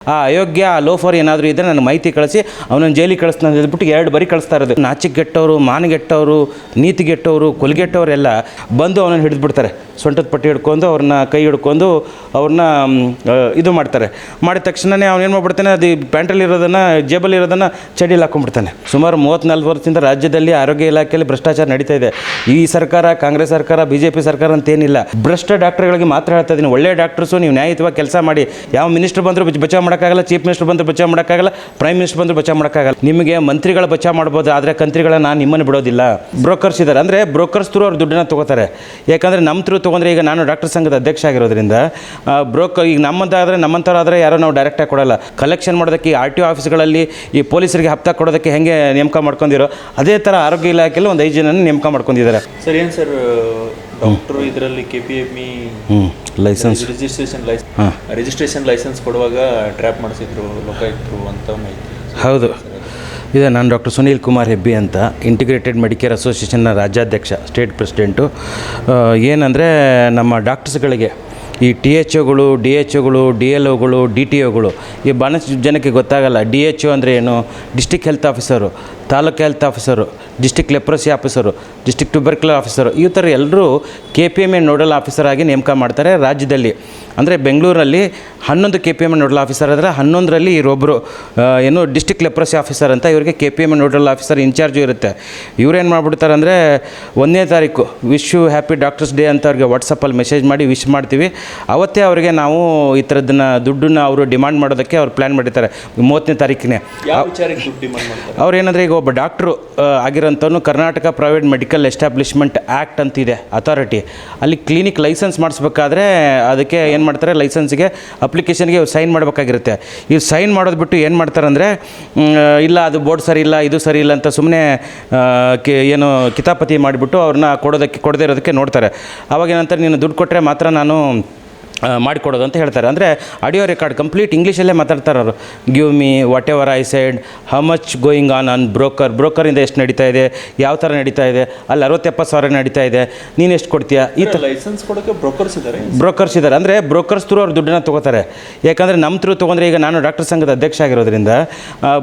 ಆ ಅಯೋಗ್ಯ ಆ ಲೋಫರ್ ಏನಾದರೂ ಇದ್ದರೆ ನನಗೆ ಮಾಹಿತಿ ಕಳಿಸಿ ಅವನನ್ನು ಜೈಲಿಗೆ ಕಳಿಸ್ತಾನೆ ಅಂತ ಹೇಳ್ಬಿಟ್ಟು 2 ಬಾರಿ ಕಳಿಸ್ತಾ ಇರೋದು. ನಾಚಿಕೆಟ್ಟವರು, ಮಾನಗೆಟ್ಟವರು, ನೀತಿಗೆಟ್ಟವರು, ಕೊಲ್ಗೆಟ್ಟವರೆಲ್ಲ ಬಂದು ಅವನನ್ನು ಹಿಡಿದ್ಬಿಡ್ತಾರೆ. ಸೊಂಟದ ಪಟ್ಟಿ ಹಿಡ್ಕೊಂಡು ಅವ್ರನ್ನ ಕೈ ಹಿಡ್ಕೊಂಡು ಅವ್ರನ್ನ ಇದು ಮಾಡ್ತಾರೆ. ಮಾಡಿದ ತಕ್ಷಣವೇ ಅವನೇನು ಮಾಡ್ಬಿಡ್ತಾನೆ, ಅದು ಪ್ಯಾಂಟಲ್ಲಿ ಇರೋದನ್ನು, ಜೇಬಲ್ಲಿ ಇರೋದನ್ನು ಚಡಿಯಲ್ಲಿ ಹಾಕೊಂಡ್ಬಿಡ್ತಾನೆ. ಸುಮಾರು 34 ವರ್ಷದಿಂದ ರಾಜ್ಯದಲ್ಲಿ ಆರೋಗ್ಯ ಇಲಾಖೆಯಲ್ಲಿ ಭ್ರಷ್ಟಾಚಾರ ನಡೀತಾ ಇದೆ. ಈ ಸರ್ಕಾರ, ಕಾಂಗ್ರೆಸ್ ಸರ್ಕಾರ, BJP ಸರ್ಕಾರ ಅಂತೇನಿಲ್ಲ. ಭ್ರಷ್ಟ ಡಾಕ್ಟರ್ಗಳಿಗೆ ಮಾತ್ರ ಹೇಳ್ತಾ ಇದ್ದೀನಿ, ಒಳ್ಳೆ ಡಾಕ್ಟರ್ಸು ನೀವು ನ್ಯಾಯಯುತವಾಗಿ ಕೆಲಸ ಮಾಡಿ. ಯಾವ ಮಿನಿಸ್ಟರ್ ಬಂದರೂ ಬಚಾವ್ ಮಾಡೋಕ್ಕಾಗಲ್ಲ, ಚೀಫ್ ಮಿನಿಸ್ಟರ್ ಬಂದರೂ ಬಚಾವ್ ಮಾಡೋಕ್ಕಾಗಲ್ಲ, ಪ್ರೈಮ್ ಮಿನಿಸ್ಟರ್ ಬಂದರೂ ಬಚಾವ್ ಮಾಡೋಕ್ಕಾಗಲ್ಲ. ನಿಮಗೆ ಮಂತ್ರಿಗಳ ಬಚಾವ್ ಮಾಡ್ಬೋದು, ಆದರೆ ಕಂತ್ರಿಗಳನ್ನ ನಾನು ನಿಮ್ಮನ್ನು ಬಿಡೋದಿಲ್ಲ. ಬ್ರೋಕರ್ಸ್ ಇದ್ದಾರೆ, ಅಂದರೆ ಬ್ರೋಕರ್ಸ್ ಥ್ರೂ ಅವ್ರು ದುಡ್ಡನ್ನು ತೊಗೋತಾರೆ. ಯಾಕಂದರೆ ನಮ್ಮ ಥ್ರೂ ತೊಗೊಂಡ್ರೆ, ಈಗ ನಾನು ಡಾಕ್ಟರ್ ಸಂಘದ ಅಧ್ಯಕ್ಷ ಆಗಿರೋದ್ರಿಂದ ಬ್ರೋಕರ್ ಈಗ ನಮ್ಮಂಥವ್ರಾದರೆ ಯಾರೋ ನಾವು ಡೈರೆಕ್ಟಾಗಿ ಕೊಡೋಲ್ಲ. ಕಲೆಕ್ಷನ್ ಮಾಡೋದಕ್ಕೆ ಈ RTO ಆಫೀಸ್ಗಳಲ್ಲಿ ಈ ಪೊಲೀಸರಿಗೆ ಹಪ್ತ ಕೊಡೋದಕ್ಕೆ ಹೆಂಗೆ ನೇಮಕ ಮಾಡ್ಕೊಂಡಿರೋ, ಅದೇ ಥರ ಆರೋಗ್ಯ ಇಲಾಖೆಯಲ್ಲಿ ಒಂದು 5 ಜನನ ನೇಮಕ ಮಾಡ್ಕೊಂಡಿದ್ದಾರೆ. ಸರ್ ಏನು ಸರ್ ಡಾಕ್ಟ್ರು ಇದರಲ್ಲಿ KPME ಲೈಸೆನ್ಸ್ ರಿಜಿಸ್ಟ್ರೇಷನ್ ಲೈಸೆನ್ಸ್ ಕೊಡುವಾಗ ಟ್ರ್ಯಾಪ್ ಮಾಡಿಸಿದ್ರು ಲೋಕಾಯುಕ್ತರು ಅಂತ ಮಾಹಿತಿ. ಹೌದು, ಇದೆ. ನಾನು ಡಾಕ್ಟರ್ ಸುನೀಲ್ ಕುಮಾರ್ ಹೆಬ್ಬಿ ಅಂತ, ಇಂಟಿಗ್ರೇಟೆಡ್ ಮೆಡಿಕೇರ್ ಅಸೋಸಿಯೇಷನ್ನ ರಾಜ್ಯಾಧ್ಯಕ್ಷ, ಸ್ಟೇಟ್ ಪ್ರೆಸಿಡೆಂಟು. ಏನಂದರೆ ನಮ್ಮ ಡಾಕ್ಟರ್ಸ್ಗಳಿಗೆ ಈ THOಗಳು, DHOಗಳು, DLOಗಳು, DTOಗಳು ಈ ಭಾಳಷ್ಟು ಜನಕ್ಕೆ ಗೊತ್ತಾಗಲ್ಲ. DHO ಅಂದರೆ ಏನು, district health officer, taluk health officer, district leprosy officer, district tubercular officer, ಈ ಥರ ಎಲ್ಲರೂ KPME ನೋಡಲ್ ಆಫೀಸರ್ ಆಗಿ ನೇಮಕ ಮಾಡ್ತಾರೆ ರಾಜ್ಯದಲ್ಲಿ. ಅಂದರೆ ಬೆಂಗಳೂರಲ್ಲಿ 11 KPME ನೋಡಲ್ ಆಫೀಸರ್ ಆದರೆ 11ರಲ್ಲಿ ಇವರೊಬ್ಬರು ಏನು ಡಿಸ್ಟಿಕ್ ಲೆಪ್ರಸಿ ಆಫೀಸರ್ ಅಂತ, ಇವರಿಗೆ KPME ನೋಡಲ್ ಆಫೀಸರ್ ಇನ್ಚಾರ್ಜು ಇರುತ್ತೆ. ಇವರೇನು ಮಾಡ್ಬಿಡ್ತಾರೆ ಅಂದರೆ 1ನೇ ತಾರೀಕು wish you happy doctors day ಅಂತ ಅವ್ರಿಗೆ ವಾಟ್ಸಪ್ಪಲ್ಲಿ ಮೆಸೇಜ್ ಮಾಡಿ ವಿಶ್ ಮಾಡ್ತೀವಿ. ಅವತ್ತೇ ಅವರಿಗೆ ನಾವು ಈ ಥರದನ್ನ ದುಡ್ಡನ್ನು ಅವರು ಡಿಮಾಂಡ್ ಮಾಡೋದಕ್ಕೆ ಅವ್ರು ಪ್ಲ್ಯಾನ್ ಮಾಡಿರ್ತಾರೆ 30ನೇ ತಾರೀಕಿನೇ. ಅವ್ರು ಏನಂದರೆ, ಈಗ ಒಬ್ಬ ಡಾಕ್ಟ್ರು ಆಗಿರೋಂಥವ್ನು Karnataka private medical establishment act ಅಂತಿದೆ, ಅಥಾರಿಟಿ. ಅಲ್ಲಿ ಕ್ಲಿನಿಕ್ ಲೈಸೆನ್ಸ್ ಮಾಡಿಸ್ಬೇಕಾದ್ರೆ ಅದಕ್ಕೆ ಏನು ಮಾಡ್ತಾರೆ, ಲೈಸೆನ್ಸ್ಗೆ ಅಪ್ಲಿಕೇಶನ್ಗೆ ಇವ್ರು ಸೈನ್ ಮಾಡಬೇಕಾಗಿರುತ್ತೆ. ಇವ್ರು ಸೈನ್ ಮಾಡೋದು ಬಿಟ್ಟು ಏನು ಮಾಡ್ತಾರೆ ಅಂದರೆ, ಇಲ್ಲ ಅದು ಬೋರ್ಡ್ ಸರಿ ಇಲ್ಲ, ಇದು ಸರಿ ಇಲ್ಲ ಅಂತ ಸುಮ್ಮನೆ ಏನು ಕಿತಾಪತಿ ಮಾಡಿಬಿಟ್ಟು ಅವ್ರನ್ನ ಕೊಡದೇ ಇರೋದಕ್ಕೆ ನೋಡ್ತಾರೆ. ಆವಾಗ ಏನಂತಾರೆ, ನೀನು ದುಡ್ಡು ಕೊಟ್ಟರೆ ಮಾತ್ರ ನಾನು ಮಾಡಿಕೊಡೋದು ಅಂತ ಹೇಳ್ತಾರೆ. ಅಂದರೆ ಆಡಿಯೋ ರೆಕಾರ್ಡ್ ಕಂಪ್ಲೀಟ್ ಇಂಗ್ಲೀಷಲ್ಲೇ ಮಾತಾಡ್ತಾರೆ ಅವರು. Give me whatever I said, how much going on ಬ್ರೋಕರಿಂದ ಎಷ್ಟು ನಡೀತಾ ಇದೆ, ಯಾವ ಥರ ನಡೀತಾ ಇದೆ, ಅಲ್ಲಿ 60-70 ಸಾವಿರ ನಡೀತಾ ಇದೆ, ನೀನು ಎಷ್ಟು ಕೊಡ್ತೀಯಾ, ಈ ಥರ ಲೈಸೆನ್ಸ್ ಕೊಡೋಕ್ಕೆ ಬ್ರೋಕರ್ಸ್ ಇದ್ದಾರೆ. ಅಂದರೆ ಬ್ರೋಕರ್ಸ್ ಥ್ರೂ ಅವ್ರು ದುಡ್ಡನ್ನು ತೊಗೋತಾರೆ. ಯಾಕಂದರೆ ನಮ್ಮ ಥ್ರೂ ತೊಗೊಂಡ್ರೆ, ಈಗ ನಾನು ಡಾಕ್ಟರ್ ಸಂಘದ ಅಧ್ಯಕ್ಷ ಆಗಿರೋದ್ರಿಂದ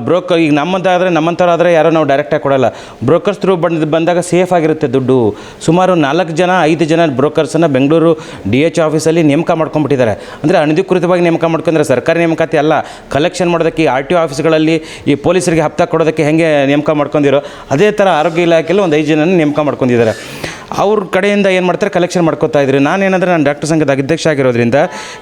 ಬ್ರೋಕರ್ ಈಗ ನಮ್ಮಂಥವ್ರಾದರೆ ಯಾರೋ ನಾವು ಡೈರೆಕ್ಟಾಗಿ ಕೊಡೋಲ್ಲ. ಬ್ರೋಕರ್ಸ್ ಥ್ರೂ ಬಂದಾಗ ಸೇಫ್ ಆಗಿರುತ್ತೆ ದುಡ್ಡು. ಸುಮಾರು 4-5 ಜನ ಬ್ರೋಕರ್ಸನ್ನು ಬೆಂಗಳೂರು DHO ಆಫೀಸಲ್ಲಿ ನೇಮಕ ಮಾಡ್ಕೊಂಡ್ಬಿಟ್ಟಿದ್ದಾರೆ. ಅಂದರೆ ಅನಧಿಕೃತವಾಗಿ ನೇಮಕ ಮಾಡ್ಕೊಂಡ್ರೆ, ಸರ್ಕಾರಿ ನೇಮಕಾತಿ ಅಲ್ಲ, ಕಲೆಕ್ಷನ್ ಮಾಡೋದಕ್ಕೆ ಈ RTO ಆಫೀಸ್ಗಳಲ್ಲಿ ಈ ಪೊಲೀಸರಿಗೆ ಹಪ್ತ ಕೊಡೋದಕ್ಕೆ ಹೆಂಗೆ ನೇಮಕ ಮಾಡ್ಕೊಂಡಿರೋ, ಅದೇ ಥರ ಆರೋಗ್ಯ ಇಲಾಖೆಯಲ್ಲಿ ಒಂದು 5 ಜನನ ನೇಮಕ ಮಾಡ್ಕೊಂಡಿದ್ದಾರೆ. ಅವ್ರ ಕಡೆಯಿಂದ ಏನು ಮಾಡ್ತಾರೆ, ಕಲೆಕ್ಷನ್ ಮಾಡ್ಕೋತಾ ಇದ್ರು. ನಾನೇನಂದರೆ, ನಾನು ಡಾಕ್ಟರ್ ಸಂಘದ ಅಧ್ಯಕ್ಷ ಆಗಿರೋದ್ರಿಂದ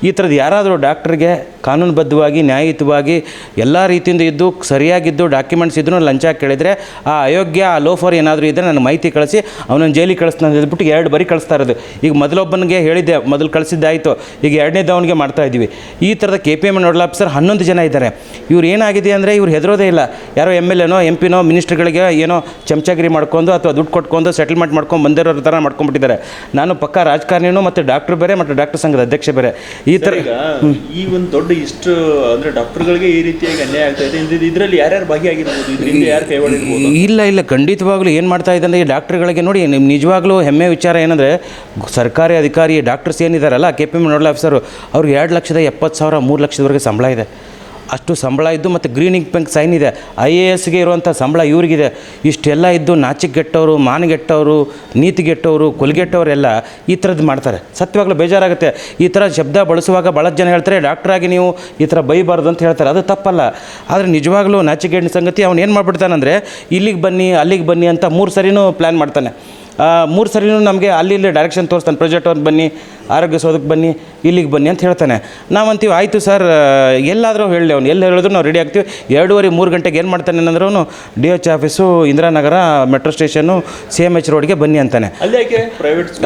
ಈ ಥರದ್ದು ಯಾರಾದರೂ ಡಾಕ್ಟ್ರಿಗೆ ಕಾನೂನುಬದ್ಧವಾಗಿ, ನ್ಯಾಯಯುತವಾಗಿ ಎಲ್ಲ ರೀತಿಯಿಂದ ಇದ್ದು, ಸರಿಯಾಗಿದ್ದು, ಡಾಕ್ಯುಮೆಂಟ್ಸ್ ಇದ್ರೂ ಲಂಚ ಕೇಳಿದರೆ, ಆ ಅಯೋಗ್ಯ ಆ ಲೋಫರ್ ಏನಾದರೂ ಇದ್ದರೆ ನನಗೆ ಮಾಹಿತಿ ಕಳಿಸಿ ಅವನನ್ನು ಜೈಲಿಗೆ ಕಳಿಸ್ತಾನೆ ಅಂತ ಹೇಳ್ಬಿಟ್ಟು 2 ಬಾರಿ ಕಳಿಸ್ತಾ ಇರೋದು. ಈಗ ಮೊದಲೊಬ್ಬನಿಗೆ ಹೇಳಿದ್ದೆ, ಮೊದಲು ಕಳಿಸಿದ್ದಾಯಿತು, ಈಗ 2ನೇದವನಿಗೆ ಮಾಡ್ತಾಯಿದ್ದೀವಿ. ಈ ಥರದ KPME ನೋಡಲ್ ಆಫೀಸರ್ 11 ಜನ ಇದ್ದಾರೆ. ಇವ್ರು ಏನಾಗಿದೆ ಅಂದರೆ, ಇವ್ರು ಹೆದರೋದೇ ಇಲ್ಲ. ಯಾರೋ MLAನೋ MP ನೋ ಮಿನಿಸ್ಟ್ರುಗಳಿಗೆ ಏನೋ ಚಮಚಾಗಿರಿ ಮಾಡ್ಕೊಂಡು ಅಥವಾ ದುಡ್ಡು ಕೊಟ್ಕೊಂಡು ಸೆಟಲ್ಮೆಂಟ್ ಮಾಡ್ಕೊಂಡು ಬಂದಿರೋ ಥರ ಮಾಡ್ಕೊಂಡ್ಬಿಟ್ಟಿದ್ದಾರೆ. ನಾನು ಪಕ್ಕ ರಾಜಕಾರಣಿನೂ ಮತ್ತು ಡಾಕ್ಟ್ರು ಬೇರೆ ಮತ್ತು ಡಾಕ್ಟರ್ ಸಂಘದ ಅಧ್ಯಕ್ಷ ಬೇರೆ. ಈ ಥರ ಈ ಒಂದು ದೊಡ್ಡ ಇಷ್ಟು ಅಂದರೆ ಡಾಕ್ಟರ್ಗಳಿಗೆ ಈ ರೀತಿಯಾಗಿ ಅನ್ಯಾಯ ಆಗ್ತಾ ಇದೆ. ಇದರಲ್ಲಿ ಯಾರ್ಯಾರು ಭಾಗಿಯಾಗಿರ್ಬೋದು, ಇದರಿಂದ ಯಾರು ಕೈವಾಡಿರ್ಬೋದು? ಇಲ್ಲ, ಖಂಡಿತವಾಗ್ಲೂ ಏನು ಮಾಡ್ತಾ ಇದೆ ಅಂದರೆ, ಈ ಡಾಕ್ಟ್ರುಗಳಿಗೆ ನೋಡಿ, ನಿಮ್ಮ ನಿಜವಾಗ್ಲೂ ಹೆಮ್ಮೆ ವಿಚಾರ ಏನಂದರೆ, ಸರ್ಕಾರಿ ಅಧಿಕಾರಿ ಡಾಕ್ಟರ್ಸ್ ಏನಿದ್ದಾರಲ್ಲ KPME ನೋಡಲ್ ಆಫೀಸರು, ಅವ್ರಿಗೆ 2,70,000 3 ಲಕ್ಷದವರೆಗೆ ಸಂಬಳ ಇದೆ. ಅಷ್ಟು ಸಂಬಳ ಇದ್ದು ಮತ್ತು ಗ್ರೀನಿಂಗ್ ಪೆಂಕ್ ಸೈನ್ ಇದೆ. IASಗೆ ಇರುವಂಥ ಸಂಬಳ ಇವ್ರಿಗಿದೆ. ಇಷ್ಟೆಲ್ಲ ಇದ್ದು ನಾಚಿಕೆಟ್ಟವರು, ಮಾನಗೆಟ್ಟವರು, ನೀತಿಗೆಟ್ಟವರು, ಕೊಲ್ಗೆಟ್ಟವರೆಲ್ಲ ಈ ಥರದ್ದು ಮಾಡ್ತಾರೆ. ಸತ್ಯವಾಗ್ಲೂ ಬೇಜಾರಾಗುತ್ತೆ. ಈ ಥರ ಶಬ್ದ ಬಳಸುವಾಗ ಭಾಳ ಜನ ಹೇಳ್ತಾರೆ, ಡಾಕ್ಟ್ರಾಗಿ ನೀವು ಈ ಥರ ಬೈಬಾರ್ದು ಅಂತ ಹೇಳ್ತಾರೆ. ಅದು ತಪ್ಪಲ್ಲ. ಆದರೆ ನಿಜವಾಗ್ಲೂ ನಾಚಿಕೆಟ್ಟಿನ ಸಂಗತಿ, ಅವ್ನು ಏನು ಮಾಡ್ಬಿಡ್ತಾನಂದರೆ, ಇಲ್ಲಿಗೆ ಬನ್ನಿ ಅಲ್ಲಿಗೆ ಬನ್ನಿ ಅಂತ 3 ಸರಿನೂ ಪ್ಲ್ಯಾನ್ ಮಾಡ್ತಾನೆ. 3 ಸರಿನೂ ನಮಗೆ ಅಲ್ಲಿ ಡೈರೆಕ್ಷನ್ ತೋರಿಸ್ತಾನೆ. ಪ್ರಾಜೆಕ್ಟ್ ಅವ್ರು ಬನ್ನಿ, ಆರೋಗ್ಯ ಸೌಧಕ್ಕೆ ಬನ್ನಿ, ಇಲ್ಲಿಗೆ ಬನ್ನಿ ಅಂತ ಹೇಳ್ತಾನೆ. ನಾವಂತೀವಿ ಆಯಿತು ಸರ್, ಎಲ್ಲಾದರೂ ಹೇಳಲಿ, ಅವ್ನು ಎಲ್ಲಿ ಹೇಳಿದ್ರು ನಾವು ರೆಡಿ ಆಗ್ತೀವಿ. 2:30-3 ಗಂಟೆಗೆ ಏನು ಮಾಡ್ತಾನೆ ಅಂದರೆ, ಅವನು DHO office, Indiranagar metro station, CMH ರೋಡ್ಗೆ ಬನ್ನಿ ಅಂತಾನೆ.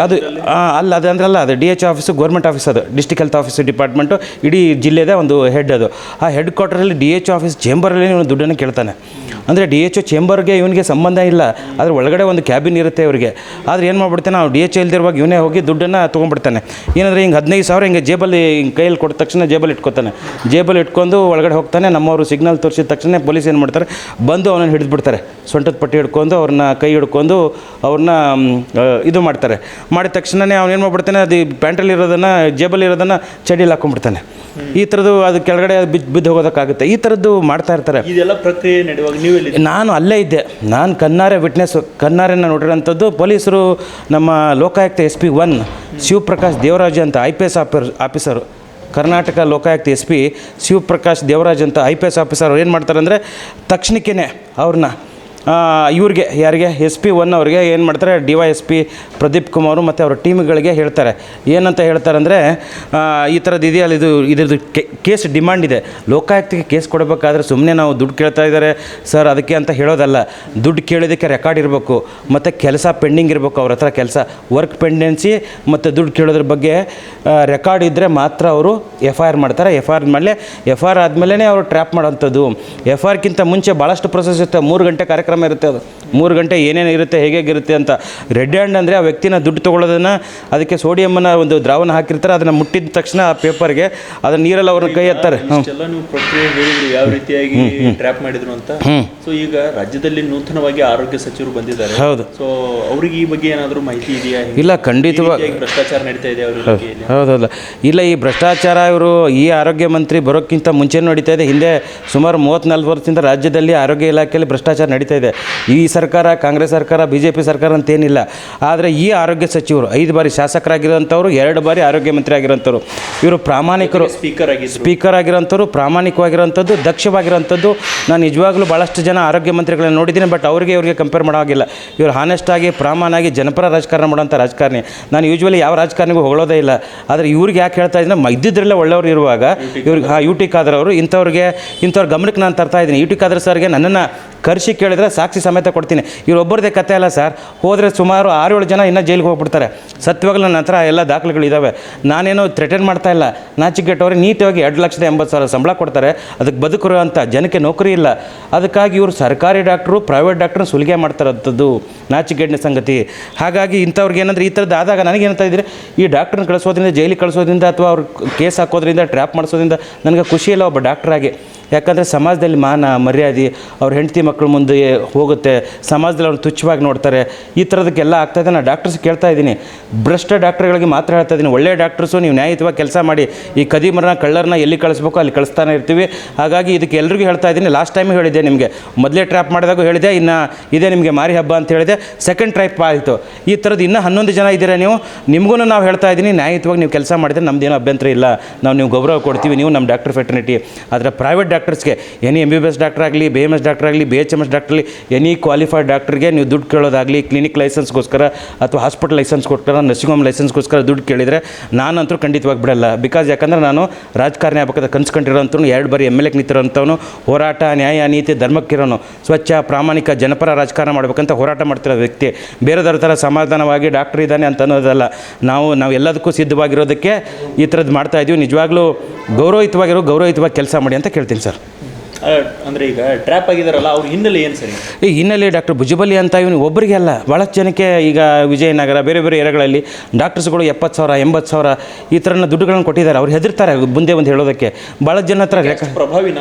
ಅದು ಅಂದ್ರಲ್ಲ, ಅದು DHO ಆಫೀಸು ಗೌರ್ಮೆಂಟ್ ಆಫೀಸ್, ಅದು ಡಿಸ್ಟಿಕ್ ಹೆಲ್ತ್ ಆಫೀಸು ಡಿಪಾರ್ಟ್ಮೆಂಟು, ಇಡೀ ಜಿಲ್ಲೆದ ಒಂದು ಹೆಡ್ ಅದು. ಆ ಹೆಡ್ ಕ್ವಾರ್ಟರಲ್ಲಿ DHO ಆಫೀಸ್ ಚೇಂಬರಲ್ಲಿ ಇವನು ದುಡ್ಡನ್ನು ಕೇಳ್ತಾನೆ. ಅಂದರೆ DHO ಚೇಂಬರ್ಗೆ ಇವನಿಗೆ ಸಂಬಂಧ ಇಲ್ಲ, ಅದ್ರ ಒಳಗಡೆ ಒಂದು ಕ್ಯಾಬಿನ್ ಇರುತ್ತೆ ಇವರಿಗೆ. ಆದರೆ ಏನು ಮಾಡ್ಬಿಡ್ತಾನೆ, ನಾವು DHO ಇಲ್ದಿರುವಾಗ ಇವನೇ ಹೋಗಿ ದುಡ್ಡನ್ನು ತೊಗೊಂಡ್ಬಿಡ್ತಾನೆ. ಏನಂದರೆ ಹಿಂಗೆ 15,000 ಹಿಂಗೆ ಜೇಬಲ್ಲಿ ಹಿಂಗೆ ಕೈಯಲ್ಲಿ ಕೊಟ್ಟ ತಕ್ಷಣ ಜೇಬಲ್ಲಿ ಇಟ್ಕೊತಾನೆ. ಜೇಬಲ್ಲಿ ಇಟ್ಕೊಂಡು ಒಳಗಡೆ ಹೋಗ್ತಾನೆ. ನಮ್ಮವರು ಸಿಗ್ನಲ್ ತೋರಿಸಿದ ತಕ್ಷಣ ಪೊಲೀಸ್ ಏನು ಮಾಡ್ತಾರೆ, ಬಂದು ಅವನನ್ನು ಹಿಡಿದ್ಬಿಡ್ತಾರೆ. ಸೊಂಟದ ಪಟ್ಟಿ ಹಿಡ್ಕೊಂಡು ಅವ್ರನ್ನ ಕೈ ಹಿಡ್ಕೊಂಡು ಅವ್ರನ್ನ ಇದು ಮಾಡ್ತಾರೆ. ಮಾಡಿದ ತಕ್ಷಣವೇ ಅವ್ನು ಏನು ಮಾಡ್ಬಿಡ್ತಾನೆ, ಅದು ಪ್ಯಾಂಟಲ್ಲಿ ಇರೋದನ್ನು ಜೇಬಲ್ಲಿ ಇರೋದನ್ನು ಚಡಿಯಲ್ಲಿ ಹಾಕೊಂಡ್ಬಿಡ್ತಾನೆ. ಈ ಥರದ್ದು ಅದು ಕೆಳಗಡೆ ಬಿದ್ದು ಹೋಗೋದಕ್ಕಾಗುತ್ತೆ. ಈ ಥರದ್ದು ಮಾಡ್ತಾ ಇರ್ತಾರೆ. ಇದೆಲ್ಲ ಪ್ರಕ್ರಿಯೆ ನಡೆಯುವಾಗ ನೀವೆಲ್ಲಿ? ನಾನು ಅಲ್ಲೇ ಇದ್ದೆ. ನಾನು ಕಣ್ಣಾರೆ ವಿಟ್ನೆಸ್ಸು, ಕಣ್ಣಾರೆನ ನೋಡಿರೋಂಥದ್ದು. ಪೊಲೀಸರು ನಮ್ಮ ಲೋಕಾಯುಕ್ತ SP1 ಶಿವಪ್ರಕಾಶ್ ದೇವರಾಜ್ ಅಂತ IPS officer, Karnataka Lokayukta SP Shivaprakash Devaraj ಅಂತ IPS ಆಫೀಸರ್ ಅವ್ರು ಏನು ಮಾಡ್ತಾರೆ ಅಂದರೆ ತಕ್ಷಣಕ್ಕೇ ಅವ್ರನ್ನ ಇವ್ರಿಗೆ ಯಾರಿಗೆ SP1 ಅವ್ರಿಗೆ ಏನು ಮಾಡ್ತಾರೆ, DYSP ಪ್ರದೀಪ್ ಕುಮಾರು ಮತ್ತು ಅವ್ರ ಟೀಮ್ಗಳಿಗೆ ಹೇಳ್ತಾರೆ. ಏನಂತ ಹೇಳ್ತಾರೆ ಅಂದರೆ ಈ ಥರದ್ದು ಇದೆಯಲ್ಲ, ಇದ್ರದ್ದು ಕೇಸ್ ಡಿಮಾಂಡ್ ಇದೆ, ಲೋಕಾಯುಕ್ತಕ್ಕೆ ಕೇಸ್ ಕೊಡಬೇಕಾದ್ರೆ ಸುಮ್ಮನೆ ನಾವು ದುಡ್ಡು ಕೇಳ್ತಾ ಇದ್ದಾರೆ ಸರ್ ಅದಕ್ಕೆ ಅಂತ ಹೇಳೋದಲ್ಲ. ದುಡ್ಡು ಕೇಳೋದಕ್ಕೆ ರೆಕಾರ್ಡ್ ಇರಬೇಕು ಮತ್ತು ಕೆಲಸ ಪೆಂಡಿಂಗ್ ಇರಬೇಕು. ಅವ್ರ ಹತ್ರ ಕೆಲಸ ವರ್ಕ್ ಪೆಂಡೆನ್ಸಿ ಮತ್ತು ದುಡ್ಡು ಕೇಳೋದ್ರ ಬಗ್ಗೆ ರೆಕಾರ್ಡ್ ಇದ್ದರೆ ಮಾತ್ರ ಅವರು FIR ಮಾಡ್ತಾರೆ. FIR ಮೇಲೆ FIR ಆದಮೇಲೆ ಅವರು ಟ್ರ್ಯಾಪ್ ಮಾಡೋಂಥದ್ದು. FIRಕ್ಕಿಂತ ಮುಂಚೆ ಭಾಳಷ್ಟು ಪ್ರೊಸೆಸ್ ಇರುತ್ತೆ. 3 ಗಂಟೆ ಕಾರ್ಯಕ್ರಮ ಇರುತ್ತೆ. ಅದು 3 ಗಂಟೆ ಏನೇನು ಇರುತ್ತೆ, ಹೇಗಿರುತ್ತೆ ಅಂತ. ರೆಡ್ ಹ್ಯಾಂಡ್ ಅಂದರೆ ಆ ವ್ಯಕ್ತಿನ ದುಡ್ಡು ತೊಗೊಳ್ಳೋದನ್ನು, ಅದಕ್ಕೆ ಸೋಡಿಯಮ್ಮನ ಒಂದು ದ್ರಾವಣ ಹಾಕಿರ್ತಾರೆ. ಅದನ್ನು ಮುಟ್ಟಿದ ತಕ್ಷಣ ಆ ಪೇಪರ್ಗೆ ಅದನ್ನ ನೀರಲ್ಲಿ ಅವ್ರನ್ನ ಕೈ ಎತ್ತಾರೆ. ಇಷ್ಟೆಲ್ಲ ನೀವು ಪ್ರಕ್ರಿಯೆ ಹೇಳಿದ್ರು ಯಾವ ರೀತಿಯಾಗಿ ಟ್ರ್ಯಾಪ್ ಮಾಡಿದ್ರು ಅಂತ. ಸೊ ಈಗ ರಾಜ್ಯದಲ್ಲಿ ನೂತನವಾಗಿ ಆರೋಗ್ಯ ಸಚಿವರು ಬಂದಿದ್ದಾರೆ. ಹೌದು. ಸೊ ಅವ್ರಿಗೆ ಈ ಬಗ್ಗೆ ಏನಾದರೂ ಮಾಹಿತಿ ಇದೆಯಾ? ಇಲ್ಲ, ಖಂಡಿತವಾಗಿ ಭ್ರಷ್ಟಾಚಾರ ನಡೀತಾ ಇದೆ ಅವ್ರ ಬಗ್ಗೆ? ಹೌದಲ್ಲ, ಇಲ್ಲ, ಈ ಭ್ರಷ್ಟಾಚಾರ ಇವರು ಈ ಆರೋಗ್ಯ ಮಂತ್ರಿ ಬರೋಕ್ಕಿಂತ ಮುಂಚೆ ನಡೀತಾ ಇದೆ. ಹಿಂದೆ ಸುಮಾರು 34 ವರ್ಷದಿಂದ ರಾಜ್ಯದಲ್ಲಿ ಆರೋಗ್ಯ ಇಲಾಖೆಯಲ್ಲಿ ಭ್ರಷ್ಟಾಚಾರ ನಡೀತಾ ಇದೆ. ಈ ಸರ್ಕಾರ, ಕಾಂಗ್ರೆಸ್ ಸರ್ಕಾರ, BJP ಸರ್ಕಾರ ಅಂತೇನಿಲ್ಲ. ಆದರೆ ಈ ಆರೋಗ್ಯ ಸಚಿವರು 5 ಬಾರಿ ಶಾಸಕರಾಗಿರೋಂಥವ್ರು, 2 ಬಾರಿ ಆರೋಗ್ಯ ಮಂತ್ರಿ ಆಗಿರೋಂಥವ್ರು. ಇವರು ಪ್ರಾಮಾಣಿಕರು, ಸ್ಪೀಕರ್ ಆಗಿರೋಂಥವ್ರು, ಪ್ರಾಮಾಣಿಕವಾಗಿರೋಂಥದ್ದು, ದಕ್ಷವಾಗಿರೋಂಥದ್ದು. ನಾನು ನಿಜವಾಗ್ಲೂ ಭಾಳಷ್ಟು ಜನ ಆರೋಗ್ಯ ಮಂತ್ರಿಗಳನ್ನ ನೋಡಿದ್ದೀನಿ. ಬಟ್ ಇವ್ರಿಗೆ ಕಂಪೇರ್ ಮಾಡೋ ಹಾಗಿಲ್ಲ. ಇವರು ಹಾನೆಸ್ಟಾಗಿ, ಪ್ರಾಮಾಣಿಕವಾಗಿ ಜನಪರ ರಾಜಕಾರಣ ಮಾಡೋಂಥ ರಾಜಕಾರಣಿ. ನಾನು ಯೂಶ್ವಲಿ ಯಾವ ರಾಜಕಾರಣಿಗೂ ಹೊಗಳೋದೇ ಇಲ್ಲ. ಆದರೆ ಇವ್ರಿಗೆ ಯಾಕೆ ಹೇಳ್ತಾ ಇದ್ದೀನಿ, ಇದ್ದಿದ್ರಲ್ಲೇ ಒಳ್ಳೆಯವರು ಇರುವಾಗ ಇವ್ರಿಗೆ UT ಖಾದರ್ ಅವರು ಇಂಥವ್ರ ಗಮನಕ್ಕೆ ನಾನು ತರ್ತಾ ಇದ್ದೀನಿ. UT ಖಾದರ್ ಸರ್ಗೆ ನನ್ನನ್ನು ಕರೆಸಿ ಕೇಳಿದರೆ ಸಾಕ್ಷಿ ಸಮೇತ ಕೊಡ್ತೀನಿ. ಇವರೊಬ್ಬರದೇ ಕತೆ ಅಲ್ಲ ಸರ್. ಹೋದರೆ ಸುಮಾರು 6-7 ಜನ ಇನ್ನೂ ಜೈಲಿಗೆ ಹೋಗ್ಬಿಡ್ತಾರೆ. ಸತ್ಯವಾಗಲೂ ನನ್ನ ಹತ್ರ ಎಲ್ಲ ದಾಖಲೆಗಳಿದ್ದಾವೆ. ನಾನೇನೋ ಥ್ರೆಟನ್ ಮಾಡ್ತಾ ಇಲ್ಲ. ನಾಚಿಕೆಟ್ಟವ್ರಿಗೆ ನೀಟಾಗಿ 2,80,000 ಸಂಬಳ ಕೊಡ್ತಾರೆ. ಅದಕ್ಕೆ ಬದುಕರು ಅಂತ ಜನಕ್ಕೆ ನೌಕರಿ ಇಲ್ಲ. ಅದಕ್ಕಾಗಿ ಇವರು ಸರ್ಕಾರಿ ಡಾಕ್ಟ್ರು, ಪ್ರೈವೇಟ್ ಡಾಕ್ಟ್ರನ್ನ ಸುಲಿಗೆ ಮಾಡ್ತಾರಂಥದ್ದು ನಾಚಿಕೆಡ್ನ ಸಂಗತಿ. ಹಾಗಾಗಿ ಇಂಥವ್ರಿಗೆ ಏನಂದರೆ ಈ ಥರದ್ದು ಆದಾಗ ನನಗೇನ್ತಾ ಇದ್ದರೆ, ಈ ಡಾಕ್ಟ್ರನ್ನ ಕಳಿಸೋದ್ರಿಂದ, ಜೈಲಿಗೆ ಕಳಿಸೋದ್ರಿಂದ ಅಥವಾ ಅವ್ರು ಕೇಸ್ ಹಾಕೋದ್ರಿಂದ, ಟ್ರ್ಯಾಪ್ ಮಾಡಿಸೋದ್ರಿಂದ ನನಗೆ ಖುಷಿ ಇಲ್ಲ ಒಬ್ಬ ಡಾಕ್ಟ್ರಾಗಿ. ಯಾಕಂದರೆ ಸಮಾಜದಲ್ಲಿ ಮಾನ ಮರ್ಯಾದೆ, ಅವ್ರ ಹೆಂಡತಿ ಮಕ್ಕಳು ಮುಂದೆ ಹೋಗುತ್ತೆ, ಸಮಾಜದಲ್ಲಿ ಅವ್ರು ತುಚ್ಛವಾಗಿ ನೋಡ್ತಾರೆ. ಈ ಥರದಕ್ಕೆಲ್ಲ ಆಗ್ತಾಯಿದೆ. ನಾನು ಡಾಕ್ಟರ್ಸ್ ಕೇಳ್ತಾ ಇದ್ದೀನಿ, ಭ್ರಷ್ಟ ಡಾಕ್ಟ್ರುಗಳಿಗೆ ಮಾತ್ರ ಹೇಳ್ತಾ ಇದ್ದೀನಿ, ಒಳ್ಳೆಯ ಡಾಕ್ಟರ್ಸು ನೀವು ನ್ಯಾಯಯುತವಾಗಿ ಕೆಲಸ ಮಾಡಿ. ಈ ಕದಿಮರನ್ನ, ಕಳ್ಳರನ್ನ ಎಲ್ಲಿ ಕಳಿಸ್ಬೇಕು ಅಲ್ಲಿ ಕಳಿಸ್ತಾನೆ ಇರ್ತೀವಿ. ಹಾಗಾಗಿ ಇದಕ್ಕೆ ಎಲ್ರಿಗೂ ಹೇಳ್ತಾ ಇದ್ದೀನಿ. ಲಾಸ್ಟ್ ಟೈಮ್ ಹೇಳಿದ್ದೆ ನಿಮಗೆ, ಮೊದಲೇ ಟ್ರ್ಯಾಪ್ ಮಾಡಿದಾಗ ಹೇಳಿದೆ, ಇನ್ನು ಇದೇ ನಿಮಗೆ ಮಾರಿ ಹಬ್ಬ ಅಂತ ಹೇಳಿದೆ. ಸೆಕೆಂಡ್ ಟ್ರ್ಯಾಪ್ ಆಯಿತು. ಈ ಥರದ್ದು ಇನ್ನೂ 11 ಜನ ಇದ್ದೀರಾ ನೀವು. ನಿಮಗೂ ನಾವು ಹೇಳ್ತಾ ಇದ್ದೀನಿ, ನ್ಯಾಯಯುತವಾಗಿ ನೀವು ಕೆಲಸ ಮಾಡಿದರೆ ನಮ್ಮದೇನೋ ಅಭ್ಯಂತರ ಇಲ್ಲ. ನೀವು ಗೌರವ ಕೊಡ್ತೀವಿ, ನೀವು ನಮ್ಮ ಡಾಕ್ಟರ್ ಫೆಟರ್ನಿಟಿ. ಆದರೆ ಪ್ರೈವೇಟ್ ಡಾಕ್ಟರ್ಸ್ಗೆ, ಎನಿ MBBS ಡಾಕ್ಟರ್ ಆಗಲಿ, BMS ಡಾಕ್ಟರ್ ಆಗಲಿ, BHMS ಡಾಕ್ಟರ್ ಆಗಲಿ, ಎನಿ ಕ್ವಾಲಿಫೈಡ್ ಡಾಕ್ಟ್ರಿಗೆ ನೀವು ದುಡ್ಡು ಕೇಳೋದಾಗಲಿ, ಕ್ಲಿನಿಕ್ ಲೈಸೆನ್ಸ್ಗೋಸ್ಕರ ಅಥವಾ ಹಾಸ್ಪಿಟಲ್ ಲೈಸೆನ್ಸ್ಗೋಸ್ಕರ, ನರ್ಸಿಂಗ್ ಹೋಮ್ ಲೈಸೆನ್ಸ್ಗೋಸ್ಕರ ದುಡ್ಡು ಕೇಳಿದರೆ ನಾನಂತೂ ಖಂಡಿತವಾಗಿ ಬಿಡಲ್ಲ. ಯಾಕಂದರೆ ನಾನು ರಾಜಕಾರಣಿ ಆಗ್ಬೇಕಾದ ಕನ್ಸ್ಕೊಂಡಿರೋಂಥವ್ನು, 2 ಬಾರಿ MLA ನಿಂತಿರೋಂಥವ್ನು, ಹೋರಾಟ, ನ್ಯಾಯ, ನೀತಿ, ಧರ್ಮಕ್ಕಿರೋನು, ಸ್ವಚ್ಛ, ಪ್ರಾಮಾಣಿಕ, ಜನಪರ ರಾಜಕಾರಣ ಮಾಡಬೇಕಂತ ಹೋರಾಟ ಮಾಡ್ತಿರೋ ವ್ಯಕ್ತಿ. ಬೇರೆದವ್ರ ಥರ ಸಮಾಧಾನವಾಗಿ ಡಾಕ್ಟ್ರ್ ಇದ್ದಾನೆ ಅಂತ ಅನ್ನೋದಲ್ಲ. ನಾವು ಎಲ್ಲದಕ್ಕೂ ಸಿದ್ಧವಾಗಿರೋದಕ್ಕೆ ಈ ಥರದ್ದು ಮಾಡ್ತಾಯಿದ್ದೀವಿ. ನಿಜವಾಗ್ಲೂ ಗೌರವಯುತವಾಗಿ ಕೆಲಸ ಮಾಡಿ ಅಂತ ಕೇಳ್ತೀನಿ ಸರ್. ಅಂದರೆ ಈಗ ಟ್ರ್ಯಾಪ್ ಆಗಿದಾರಲ್ಲ, ಅವ್ರ ಹಿನ್ನೆಲೆ ಏನು ಸರಿ? ಈ ಹಿನ್ನೆಲೆ ಡಾಕ್ಟರ್ ಭುಜಬಲಿ ಅಂತ ಇವನು ಒಬ್ಬರಿಗೆ ಅಲ್ಲ, ಭಾಳಷ್ಟು ಜನಕ್ಕೆ ಈಗ ವಿಜಯನಗರ ಬೇರೆ ಏರಿಯಾಗಳಲ್ಲಿ ಡಾಕ್ಟರ್ಸ್ಗಳು 70,000 80,000 ಈ ಥರನ ದುಡ್ಡುಗಳನ್ನು ಕೊಟ್ಟಿದ್ದಾರೆ. ಅವ್ರು ಹೆದರ್ತಾರೆ ಮುಂದೆ ಒಂದು ಹೇಳೋದಕ್ಕೆ. ಭಾಳ ಜನ ಹತ್ರ ಪ್ರಭಾವಿನ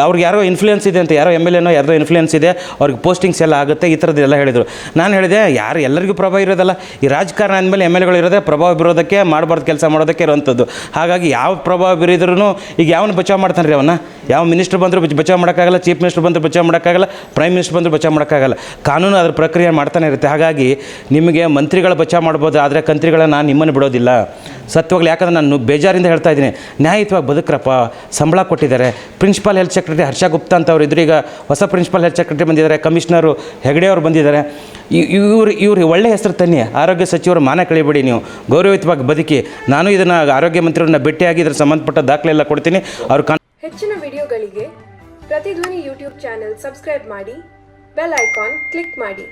ಅವ್ರಿಗೆ ಯಾರೋ ಇನ್ಫ್ಲೂಯೆನ್ಸ್ ಇದೆ ಅಂತ, ಯಾರೋ MLA ಯಾರೋ ಇನ್ಫ್ಲೂಯೆನ್ಸ್ ಇದೆ, ಅವ್ರಿಗೆ ಪೋಸ್ಟಿಂಗ್ಸ್ ಎಲ್ಲ ಆಗುತ್ತೆ, ಈ ಥರದ್ದೆಲ್ಲ ಹೇಳಿದರು. ನಾನು ಹೇಳಿದೆ, ಎಲ್ಲರಿಗೂ ಪ್ರಭಾವ ಇರೋದಲ್ಲ. ಈ ರಾಜಕಾರಣ ಅಂದಮೇಲೆ MLAಗಳು ಇರೋದೇ ಪ್ರಭಾವ ಬೀರೋದಕ್ಕೆ, ಮಾಡಬಾರ್ದು ಕೆಲಸ ಮಾಡೋದಕ್ಕೆ ಇರೋವಂಥದ್ದು. ಹಾಗಾಗಿ ಯಾವ ಪ್ರಭಾವ ಬೀರಿದ್ರೂ ಈಗ ಯಾವನು ಬಚಾವ್ ಮಾಡ್ತಾನೆ ರೀ ಅವನ್ನ? ಯಾವ ಮಿನಿಸ್ಟರ್ ಬಂದರೂ ಬಚಾವ್ ಮಾಡೋಕ್ಕಾಗಲ್ಲ, ಚೀಫ್ ಮಿನಿಸ್ಟರ್ ಬಂದರೂ ಬಚಾವ್ ಮಾಡೋಕ್ಕಾಗಲ್ಲ, ಪ್ರೈಮ್ ಮಿನಿಸ್ಟರ್ ಬಂದರೂ ಬಚಾವ್ ಮಾಡೋಕ್ಕಾಗಲ್ಲ. ಕಾನೂನು ಅದ್ರ ಪ್ರಕ್ರಿಯೆ ಮಾಡ್ತಾನೆ ಇರುತ್ತೆ. ಹಾಗಾಗಿ ನಿಮಗೆ ಮಂತ್ರಿಗಳ ಬಚಾವ್ ಮಾಡ್ಬೋದು, ಆದರೆ ಕಂತ್ರಿಗಳನ್ನ ನಾನು ನಿಮ್ಮನ್ನು ಬಿಡೋದಿಲ್ಲ ಸತ್ಯವಾಗ್ಲಿ. ಯಾಕಂದರೆ ನಾನು ಬೇಜಾರಿಂದ ಹೇಳ್ತಾ ಇದ್ದೀನಿ, ನ್ಯಾಯಯುತವಾಗಿ ಬದುಕ್ರಪ್ಪ. ಸಂಬಳ ಕೊಟ್ಟಿದ್ದಾರೆ. ಪ್ರಿನ್ಸಿಪಾಲ್ ಹೆಲ್ತ್ ಸೆಕ್ರೆಟರಿ ಹರ್ಷ ಗುಪ್ತಾ ಅಂತ ಅವರು ಇದ್ರು, ಈಗ ಹೊಸ ಪ್ರಿನ್ಸಿಪಾಲ್ ಹೆಲ್ತ್ ಸೆಕ್ರೆಟರಿ ಬಂದಿದ್ದಾರೆ. ಕಮಿಷನರು ಹೆಗಡೆ ಅವರು ಬಂದಿದ್ದಾರೆ. ಇವ್ರು ಒಳ್ಳೆಯ ಹೆಸರು ತನ್ನಿ. ಆರೋಗ್ಯ ಸಚಿವರು ಮಾನ ಕಳಿಬೇಡಿ, ನೀವು ಗೌರವಯುತವಾಗಿ ಬದುಕಿ. ನಾನು ಇದನ್ನು ಆರೋಗ್ಯ ಮಂತ್ರಿಯವ್ರನ್ನ ಭೇಟಿಯಾಗಿ ಇದ್ರ ಸಂಬಂಧಪಟ್ಟ ದಾಖಲೆ ಎಲ್ಲ ಕೊಡ್ತೀನಿ. ಅವ್ರು ಹೆಚ್ಚಿನ ವಿಡಿಯೋಗಳಿಗೆ ಪ್ರತಿಧ್ವನಿ ಯೂಟ್ಯೂಬ್ ಚಾನೆಲ್ ಸಬ್ಸ್ಕ್ರೈಬ್ ಮಾಡಿ, ಬೆಲ್ ಐಕಾನ್ ಕ್ಲಿಕ್ ಮಾಡಿ.